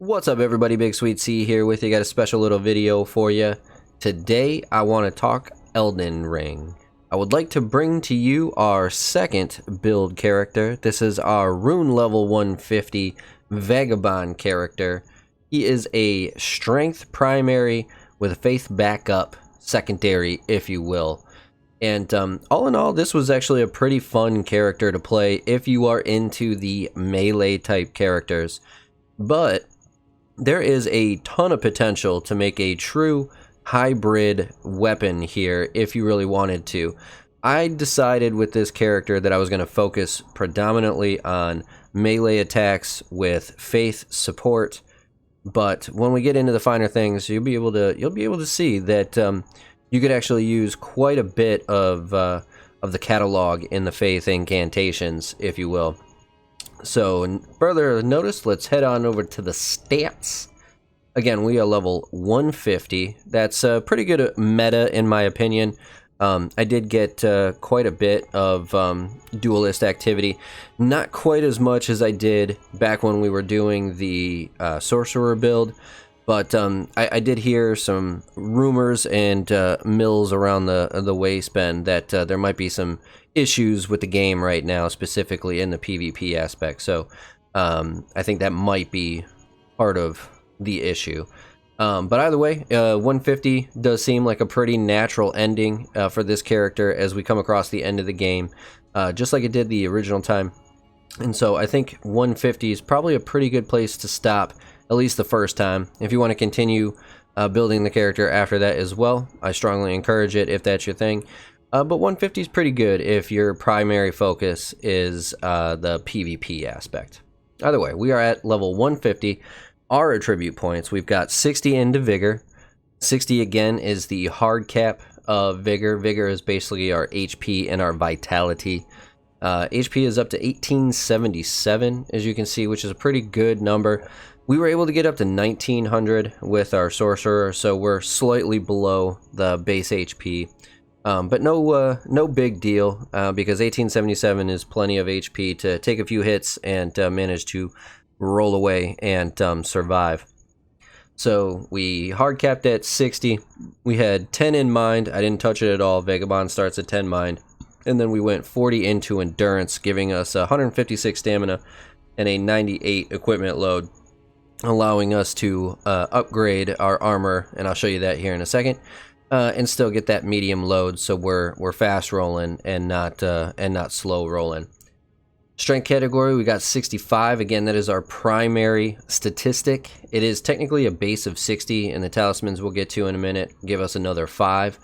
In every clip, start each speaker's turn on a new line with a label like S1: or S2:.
S1: What's up everybody, BigSweetC here with you. Got a special little video for you. Today I want to talk Elden Ring. I would like to bring to you our second build character. This is our Rune level 150 Vagabond character. He is a strength primary with a faith backup secondary, if you will. And all in all, this was actually a pretty fun character to play if you are into the melee type characters. But there is a ton of potential to make a true hybrid weapon here if you really wanted to. I decided with this character that I was going to focus predominantly on melee attacks with faith support, but when we get into the finer things, you'll be able to see that you could actually use quite a bit of the catalog in the faith incantations, if you will. So, further notice, let's head on over to the stats. Again, we are level 150. That's a pretty good meta, in my opinion. I did get quite a bit of duelist activity. Not quite as much as I did back when we were doing the sorcerer build, but I did hear some rumors and mills around the waistband that there might be some issues with the game right now, specifically in the PvP aspect. So I think that might be part of the issue. But either way, 150 does seem like a pretty natural ending for this character as we come across the end of the game, just like it did the original time. And so I think 150 is probably a pretty good place to stop, at least the first time. If you want to continue building the character after that as well, I strongly encourage it if that's your thing. But 150 is pretty good if your primary focus is the PvP aspect. Either way, we are at level 150. Our attribute points, we've got 60 into Vigor. 60 again is the hard cap of Vigor. Vigor is basically our HP and our Vitality. HP is up to 1877, as you can see, which is a pretty good number. We were able to get up to 1900 with our Sorcerer, so we're slightly below the base HP. But no big deal, because 1877 is plenty of HP to take a few hits and manage to roll away and survive. So we hard capped at 60. We had 10 in mind. I didn't touch it at all. Vagabond starts at 10 mind. And then we went 40 into endurance, giving us 156 stamina and a 98 equipment load, allowing us to upgrade our armor, and I'll show you that here in a second. And still get that medium load, so we're fast rolling and not slow rolling. Strength category, we got 65. Again, that is our primary statistic. It is technically a base of 60, and the talismans we'll get to in a minute give us another 5.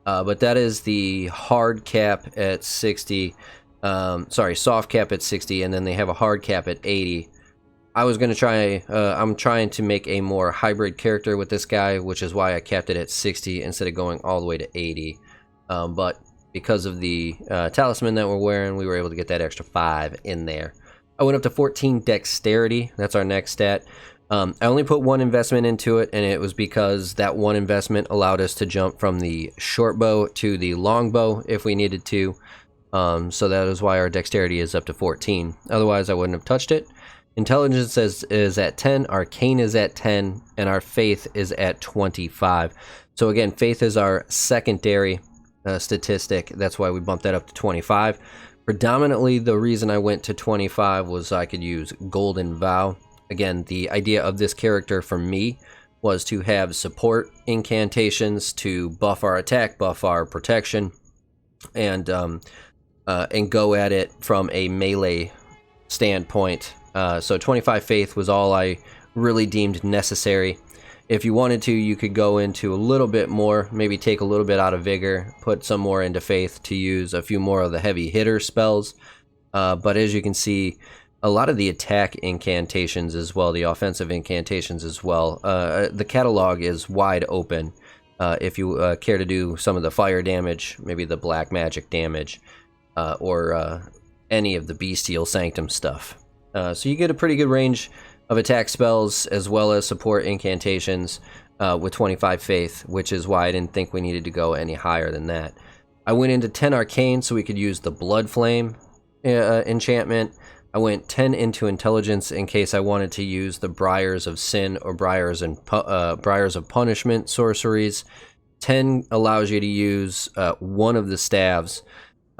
S1: But that is the hard cap at 60. Sorry, soft cap at 60, and then they have a hard cap at 80. I was going to try, I'm trying to make a more hybrid character with this guy, which is why I capped it at 60 instead of going all the way to 80. But because of the talisman that we're wearing, we were able to get that extra 5 in there. I went up to 14 dexterity. That's our next stat. I only put one investment into it, and it was because that one investment allowed us to jump from the short bow to the long bow if we needed to. So that is why our dexterity is up to 14. Otherwise, I wouldn't have touched it. Intelligence is at 10, Arcane is at 10, and our Faith is at 25. So again, Faith is our secondary statistic. That's why we bumped that up to 25. Predominantly, the reason I went to 25 was I could use Golden Vow. Again, the idea of this character for me was to have support incantations to buff our attack, buff our protection, and go at it from a melee standpoint. So 25 Faith was all I really deemed necessary. If you wanted to, you could go into a little bit more, maybe take a little bit out of Vigor, put some more into Faith to use a few more of the heavy hitter spells. But as you can see, a lot of the attack incantations as well, the offensive incantations as well, the catalog is wide open. If you care to do some of the fire damage, maybe the black magic damage, or any of the bestial sanctum stuff. So you get a pretty good range of attack spells as well as support incantations with 25 Faith, which is why I didn't think we needed to go any higher than that. I went into 10 Arcane so we could use the Blood Flame enchantment, I went 10 into intelligence in case I wanted to use the Briars of Sin or Briars of Punishment sorceries. 10 allows you to use one of the staves.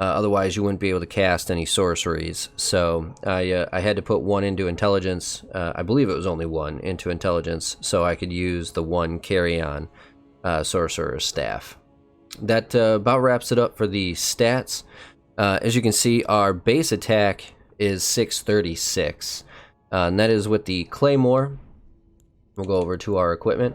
S1: Otherwise, you wouldn't be able to cast any sorceries. So I had to put 1 into intelligence. I believe it was only 1 into intelligence, so I could use the 1 carry-on sorcerer's staff. That about wraps it up for the stats. As you can see, our base attack is 636, and that is with the Claymore. We'll go over to our equipment.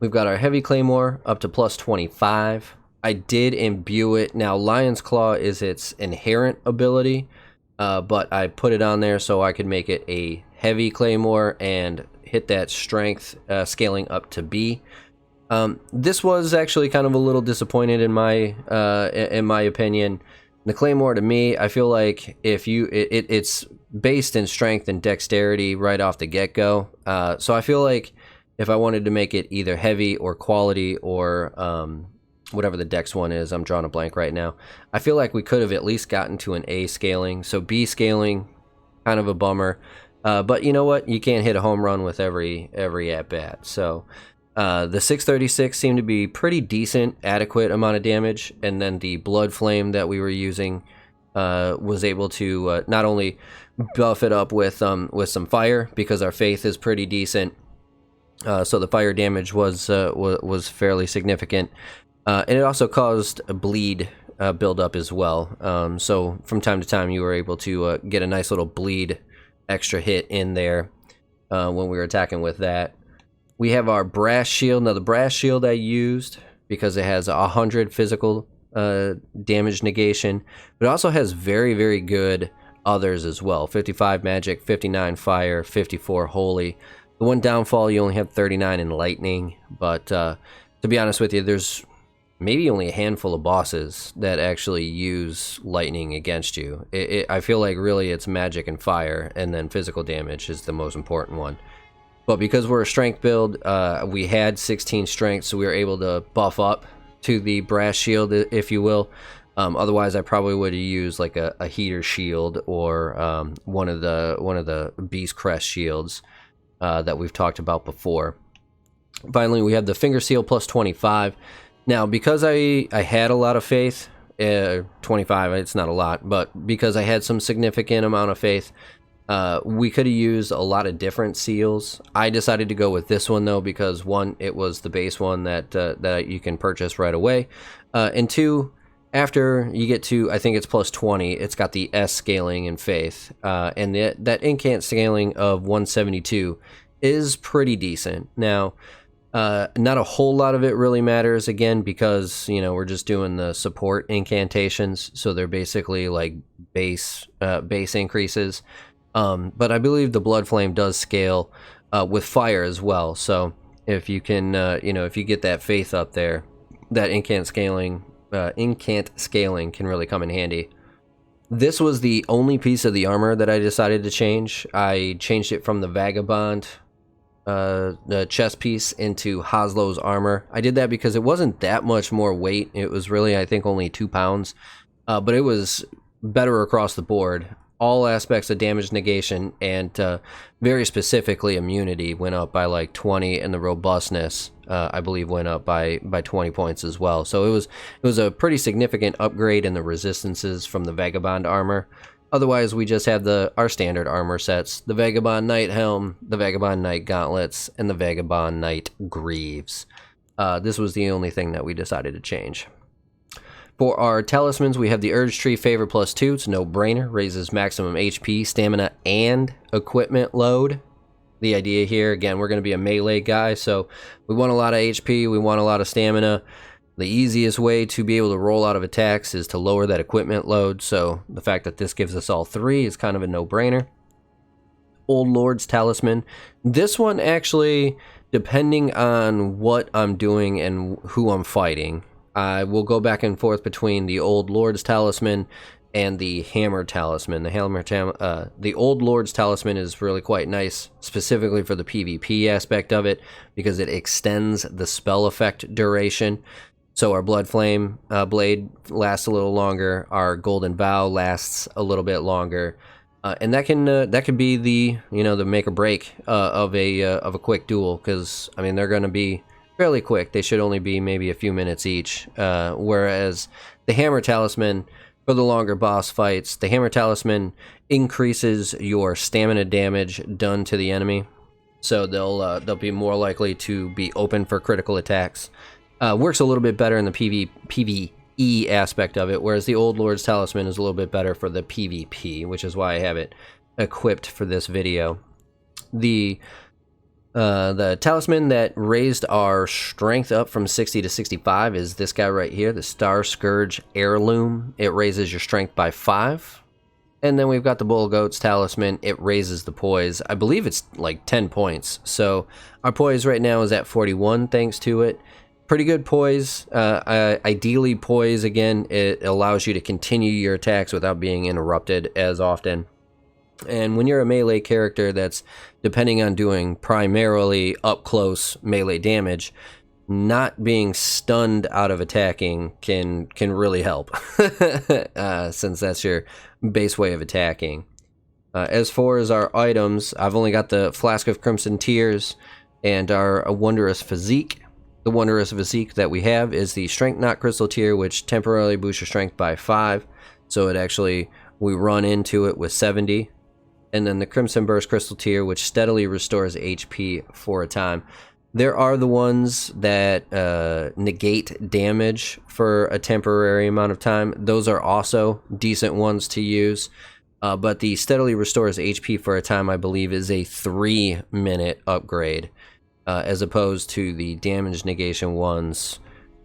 S1: We've got our heavy Claymore up to plus 25. I did imbue it. Now, Lion's Claw is its inherent ability, but I put it on there so I could make it a heavy Claymore and hit that strength scaling up to B. This was actually kind of a little disappointed in my opinion. The Claymore, to me, I feel like if you it's based in strength and dexterity right off the get-go. So I feel like if I wanted to make it either heavy or quality or whatever the dex one is, I'm drawing a blank right now, I feel like we could have at least gotten to an A scaling. So B scaling, kind of a bummer. But you know what? You can't hit a home run with every at-bat. So the 636 seemed to be pretty decent, adequate amount of damage, and then the Blood Flame that we were using was able to not only buff it up with some fire, because our faith is pretty decent, so the fire damage was fairly significant, and it also caused a bleed buildup as well. So from time to time you were able to get a nice little bleed extra hit in there when we were attacking with that. We have our Brass Shield. Now, the Brass Shield I used because it has 100 physical damage negation, but it also has very, very good others as well. 55 magic, 59 fire, 54 holy. The one downfall, you only have 39 in lightning, but to be honest with you, there's maybe only a handful of bosses that actually use lightning against you. I feel like really it's magic and fire, and then physical damage is the most important one. But because we're a strength build, we had 16 strength, so we were able to buff up to the Brass Shield, if you will. Otherwise, I probably would have used like a Heater Shield or one of the Beast Crest shields that we've talked about before. Finally, we have the Finger Seal plus 25. Now, because I had a lot of faith, 25, it's not a lot, but because I had some significant amount of faith, we could have used a lot of different seals. I decided to go with this one though because one, it was the base one that you can purchase right away, and two, after you get to, I think it's plus 20, it's got the S scaling in faith, and that incant scaling of 172 is pretty decent. Now, not a whole lot of it really matters, again, because, you know, we're just doing the support incantations, so they're basically like base increases. But I believe the Blood Flame does scale with fire as well. So if you can, if you get that faith up there, that incant scaling can really come in handy. This was the only piece of the armor that I decided to change. I changed it from the Vagabond the chest piece into Haslow's armor. I did that because it wasn't that much more weight. It was really, I think, only 2 pounds, but it was better across the board. All aspects of damage negation and very specifically immunity went up by like 20, and the robustness I believe went up by 20 points as well. So it was a pretty significant upgrade in the resistances from the Vagabond armor. Otherwise, we just have our standard armor sets: the Vagabond Knight Helm, the Vagabond Knight Gauntlets, and the Vagabond Knight Greaves. This was the only thing that we decided to change. For our talismans, we have the Urge Tree Favor plus 2. It's no brainer. Raises maximum HP, stamina, and equipment load. The idea here, again, we're going to be a melee guy, so we want a lot of HP, we want a lot of stamina. The easiest way to be able to roll out of attacks is to lower that equipment load, so the fact that this gives us all 3 is kind of a no-brainer. Old Lord's Talisman. This one actually, depending on what I'm doing and who I'm fighting, I will go back and forth between the Old Lord's Talisman and the Hammer Talisman. The Old Lord's Talisman is really quite nice, specifically for the PvP aspect of it, because it extends the spell effect duration. So our Blood Flame Blade lasts a little longer, our Golden Vow lasts a little bit longer, And that could be the the make or break of a quick duel, because I mean they're going to be fairly quick. They should only be maybe a few minutes each. Whereas the Hammer Talisman, for the longer boss fights, the Hammer Talisman increases your stamina damage done to the enemy, so they'll be more likely to be open for critical attacks. Works a little bit better in the PvE aspect of it, whereas the Old Lord's Talisman is a little bit better for the PvP, which is why I have it equipped for this video. The talisman that raised our strength up from 60 to 65 is this guy right here, the Star Scourge Heirloom. It raises your strength by 5. And then we've got the Bull Goat's Talisman. It raises the poise. I believe it's like 10 points. So our poise right now is at 41 thanks to it. Pretty good poise. Ideally, poise, again, it allows you to continue your attacks without being interrupted as often. And when you're a melee character that's depending on doing primarily up-close melee damage, not being stunned out of attacking can really help, since that's your base way of attacking. As far as our items, I've only got the Flask of Crimson Tears and our Wondrous Physique. The Wondrous Physique that we have is the Strength Knot Crystal Tier, which temporarily boosts your strength by 5. So it actually, we run into it with 70. And then the Crimson Burst Crystal Tier, which steadily restores HP for a time. There are the ones that negate damage for a temporary amount of time. Those are also decent ones to use. But the steadily restores HP for a time, I believe, is a 3-minute upgrade. As opposed to the damage negation ones.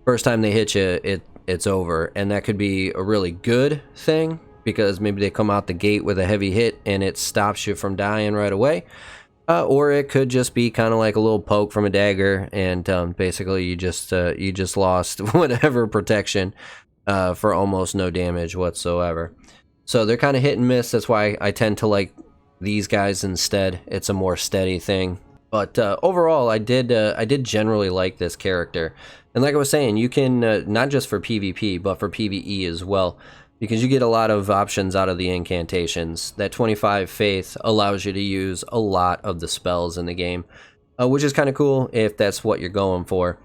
S1: First time they hit you, it's over. And that could be a really good thing, because maybe they come out the gate with a heavy hit and it stops you from dying right away. Or it could just be kind of like a little poke from a dagger, and basically you just lost whatever protection for almost no damage whatsoever. So they're kind of hit and miss. That's why I tend to like these guys instead. It's a more steady thing. But overall, I did generally like this character. And like I was saying, you can, not just for PvP, but for PvE as well, because you get a lot of options out of the incantations. That 25 Faith allows you to use a lot of the spells in the game, which is kind of cool if that's what you're going for.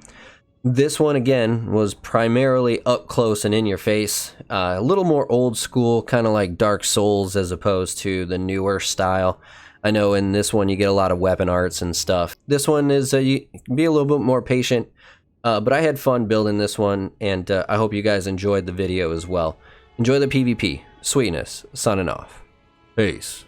S1: This one, again, was primarily up close and in your face. A little more old school, kind of like Dark Souls as opposed to the newer style. I know in this one you get a lot of weapon arts and stuff. This one is, you can be a little bit more patient, but I had fun building this one, and I hope you guys enjoyed the video as well. Enjoy the PvP. Sweetness, signing off. Peace.